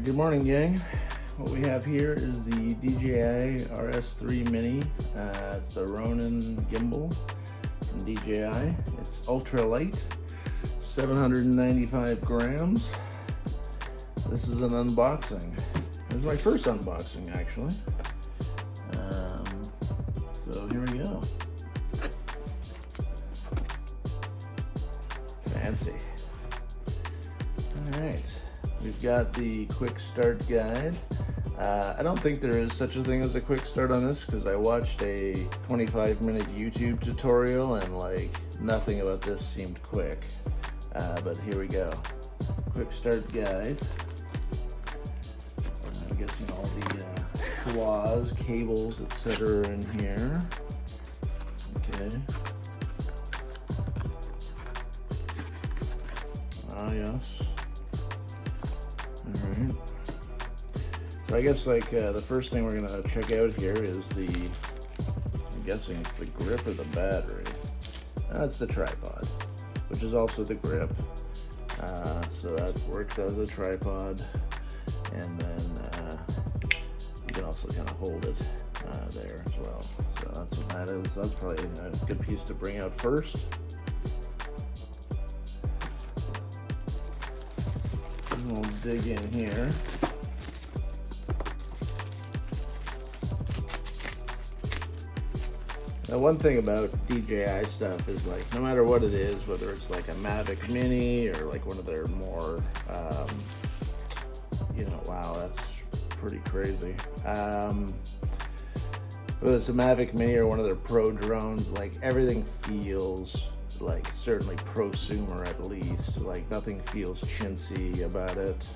Good morning, gang. What we have here is the DJI RS3 Mini. It's the Ronin gimbal from DJI. It's ultra light, 795 grams. This is an unboxing. This is my first unboxing, actually. So here we go. Fancy. All right. We've got the quick start guide. I don't think there is such a thing as a quick start on this because I watched a 25-minute YouTube tutorial and like nothing about this seemed quick. But here we go. Quick start guide. I'm guessing all the schwas, cables, etc. are in here. Okay. Ah, yes. Alright. So I guess like the first thing we're gonna check out here is I'm guessing it's the grip or the battery. That's the tripod, which is also the grip. So that works as a tripod, and then you can also kind of hold it there as well. So that's what that is. That's probably a good piece to bring out first. We'll dig in here. Now, one thing about DJI stuff is like, no matter what it is, whether it's like a Mavic Mini or like one of their more, wow, that's pretty crazy. Whether it's a Mavic Mini or one of their pro drones, like everything feels like certainly prosumer at least, like nothing feels chintzy about it.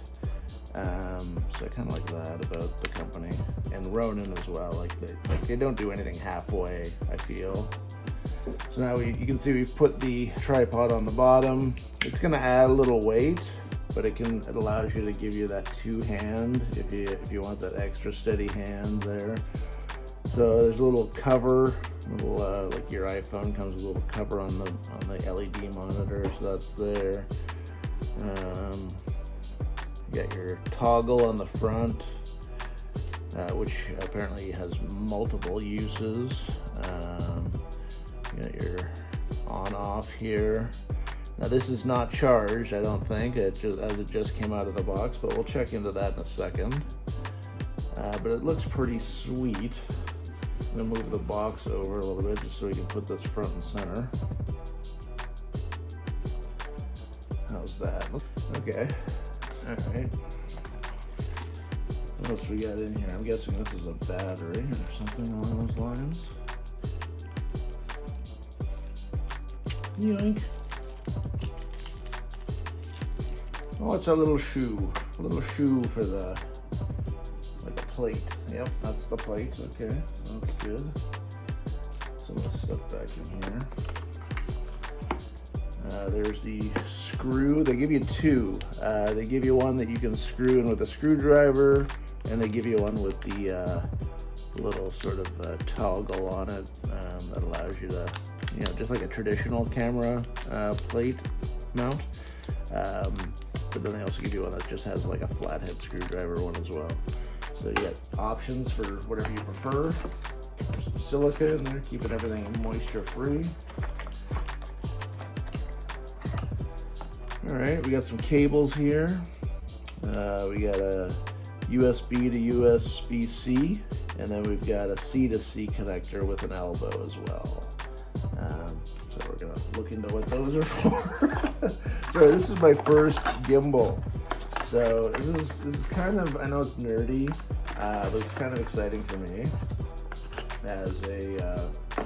So I kind of like that about the company, and Ronin as well. Like they don't do anything halfway, I feel. So now you can see we've put the tripod on the bottom. It's gonna add a little weight, but it allows you to give you that two-hand if you want that extra steady hand there. So there's a little cover, like your iPhone comes with a little cover on the LED monitor, so that's there. You got your toggle on the front, which apparently has multiple uses. You got your on-off here. Now this is not charged, I don't think, as it just came out of the box, but we'll check into that in a second. But it looks pretty sweet. I'm gonna move the box over a little bit just so we can put this front and center. How's that? Okay. Alright. What else we got in here? I'm guessing this is a battery or something along those lines. Yoink. Oh, it's a little shoe. A little shoe for the plate. Yep, that's the plate. Okay, so that's good. Some of the stuff back in here. There's the screw. They give you two. They give you one that you can screw in with a screwdriver, and they give you one with the little sort of toggle on it that allows you to, just like a traditional camera plate mount. But then they also give you one that just has like a flathead screwdriver one as well. So you got options for whatever you prefer. There's some silica in there, keeping everything moisture free. All right, we got some cables here. We got a USB to USB-C, and then we've got a C to C connector with an elbow as well. So we're gonna look into what those are for. So this is my first gimbal. So this is kind of, I know it's nerdy, but it's kind of exciting for me as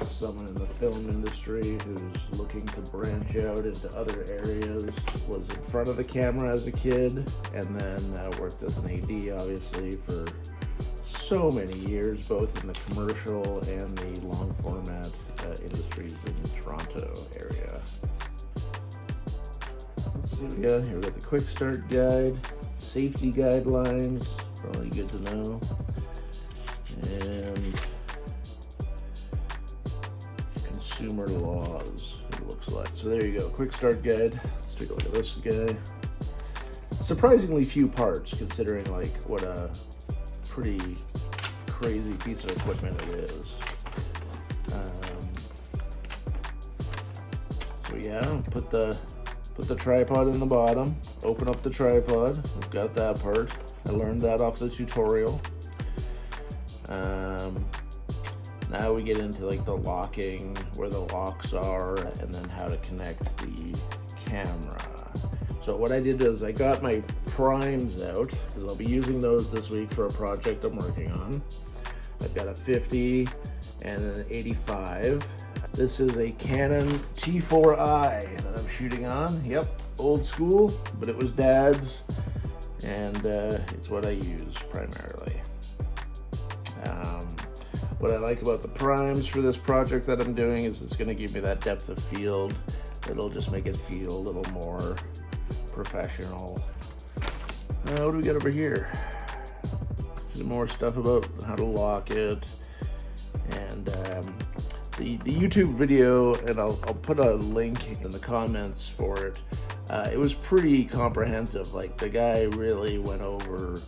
someone in the film industry who's looking to branch out into other areas. Was in front of the camera as a kid, and then worked as an AD obviously for so many years, both in the commercial and the long format industries in the Toronto area. Let's see what we got here. We got the quick start guide, safety guidelines, probably good to know, and consumer laws, it looks like. So there you go, quick start guide. Let's take a look at this guy. surprisingly few parts, considering like what a pretty crazy piece of equipment it is. So yeah, put the tripod in the bottom, open up the tripod. We've got that part. I learned that off the tutorial. Now we get into like the locking, where the locks are, and then how to connect the camera. So what I did is I got my primes out, because I'll be using those this week for a project I'm working on. I've got a 50 and an 85. This is a Canon T4i that I'm shooting on. Yep, old school, but it was Dad's, and it's what I use primarily. What I like about the primes for this project that I'm doing is it's going to give me that depth of field. It'll just make it feel a little more professional. What do we got over here? Some more stuff about how to lock it, and the YouTube video, and I'll put a link in the comments for it. It was pretty comprehensive. Like, the guy really went over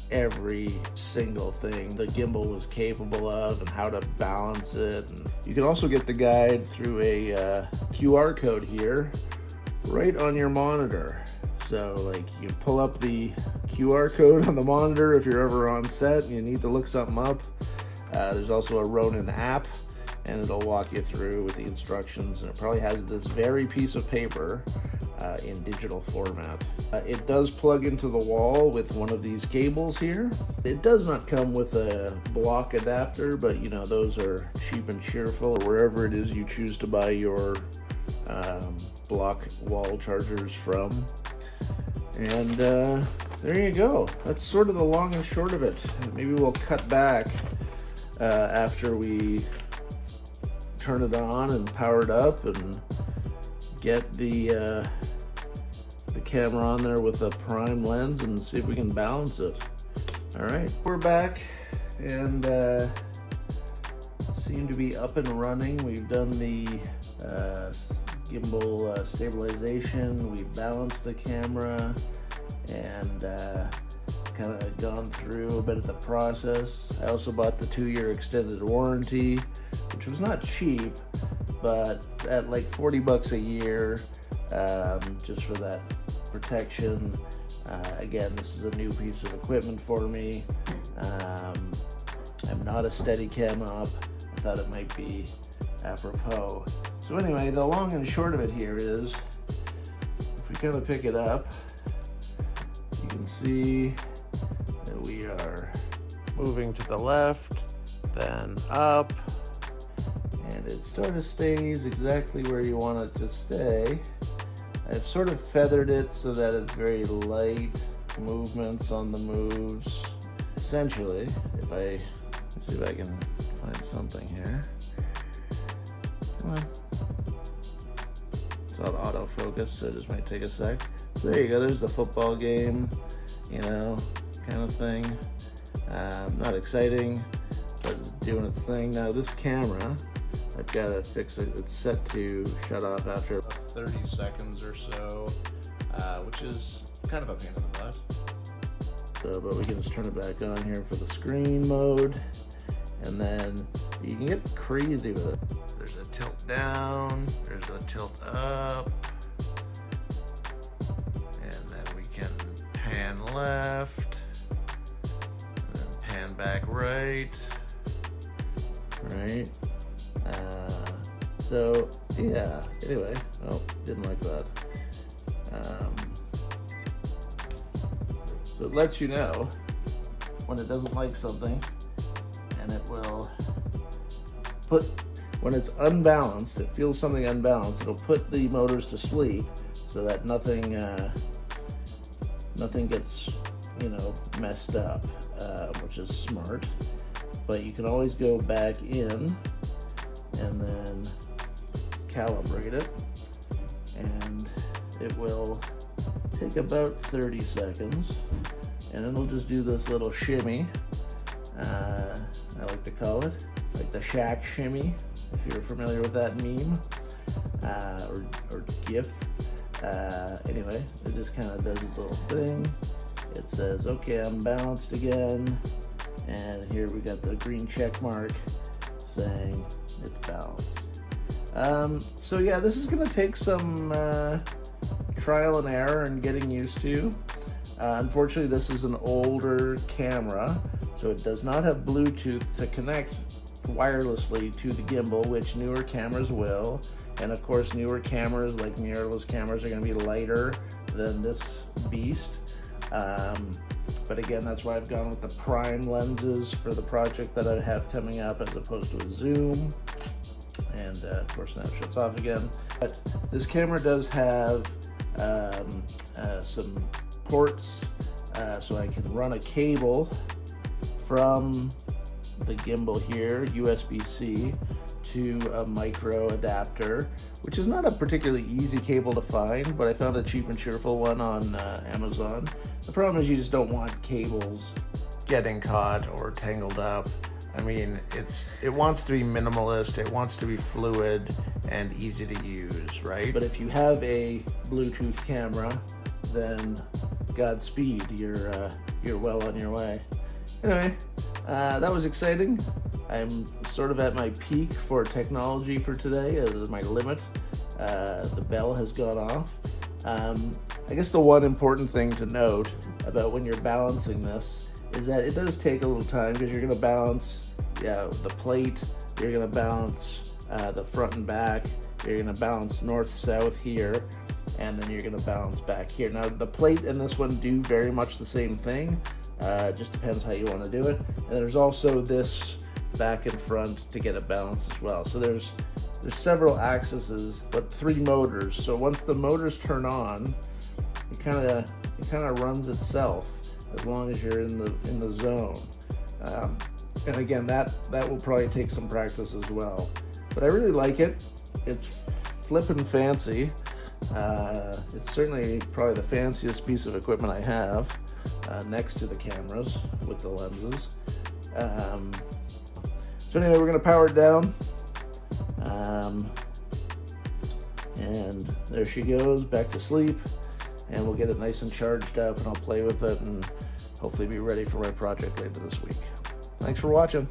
every single thing the gimbal was capable of and how to balance it. And you can also get the guide through a QR code here right on your monitor. So like, you pull up the QR code on the monitor if you're ever on set and you need to look something up. There's also a Ronin app, and it'll walk you through with the instructions, and it probably has this very piece of paper in digital format. It does plug into the wall with one of these cables here. It does not come with a block adapter, but you know, those are cheap and cheerful, or wherever it is you choose to buy your block wall chargers from. And there you go. That's sort of the long and short of it. Maybe we'll cut back after we turn it on and power it up and get the camera on there with a prime lens and see if we can balance it. All right, we're back, and seem to be up and running. We've done the gimbal stabilization, we've balanced the camera, and kind of gone through a bit of the process. I also bought the 2-year extended warranty, which was not cheap, but at like 40 bucks a year, just for that protection. Again, this is a new piece of equipment for me. I'm not a Steadicam up. I thought it might be apropos. So anyway, the long and short of it here is, if we kind of pick it up, you can see that we are moving to the left, then up, and it sort of stays exactly where you want it to stay. I've sort of feathered it so that it's very light movements on the moves. Essentially, let's see if I can find something here. Come on. It's not autofocus, so it just might take a sec. So there you go, there's the football game, you know, kind of thing. Not exciting, but it's doing its thing. Now this camera, I've got to fix it. It's set to shut off after 30 seconds or so, which is kind of a pain in the butt. So, but we can just turn it back on here for the screen mode, and then you can get crazy with it. There's a tilt down, there's a tilt up, and then we can pan left, and then pan back right. Right. So yeah, anyway, oh, didn't like that. So it lets you know when it doesn't like something, and it will put, when it's unbalanced, it feels something unbalanced, it'll put the motors to sleep so that nothing gets, you know, messed up, which is smart. But you can always go back in and then calibrate it, and it will take about 30 seconds, and it'll just do this little shimmy. I like to call it, like the Shaq shimmy, if you're familiar with that meme, or GIF. Anyway, it just kind of does its little thing. It says, okay, I'm balanced again. And here we got the green check mark saying it's balanced. So yeah, this is going to take some trial and error and getting used to. Unfortunately, this is an older camera, so it does not have Bluetooth to connect wirelessly to the gimbal, which newer cameras will. And of course, newer cameras like mirrorless cameras are going to be lighter than this beast. But again, that's why I've gone with the prime lenses for the project that I have coming up, as opposed to a zoom. And of course, now it shuts off again. But this camera does have some ports, so I can run a cable from the gimbal here, USB-C, to a micro adapter, which is not a particularly easy cable to find, but I found a cheap and cheerful one on Amazon. The problem is you just don't want cables getting caught or tangled up. I mean, it wants to be minimalist, it wants to be fluid and easy to use, right? But if you have a Bluetooth camera, then Godspeed, you're well on your way. Anyway, that was exciting. I'm sort of at my peak for technology for today, as my limit. The bell has gone off. I guess the one important thing to note about when you're balancing this is that it does take a little time, because you're going to balance the plate, you're going to balance the front and back, you're going to balance north-south here, and then you're going to balance back here. Now, the plate and this one do very much the same thing. Just depends how you want to do it. And there's also this back and front to get it balanced as well. So there's several axes, but 3 motors. So once the motors turn on, it kind of runs itself as long as you're in the zone. And again, that will probably take some practice as well. But I really like it. It's flippin' fancy. It's certainly probably the fanciest piece of equipment I have, next to the cameras with the lenses. So anyway, we're going to power it down. And there she goes, back to sleep. And we'll get it nice and charged up, and I'll play with it and hopefully be ready for my project later this week. Thanks for watching.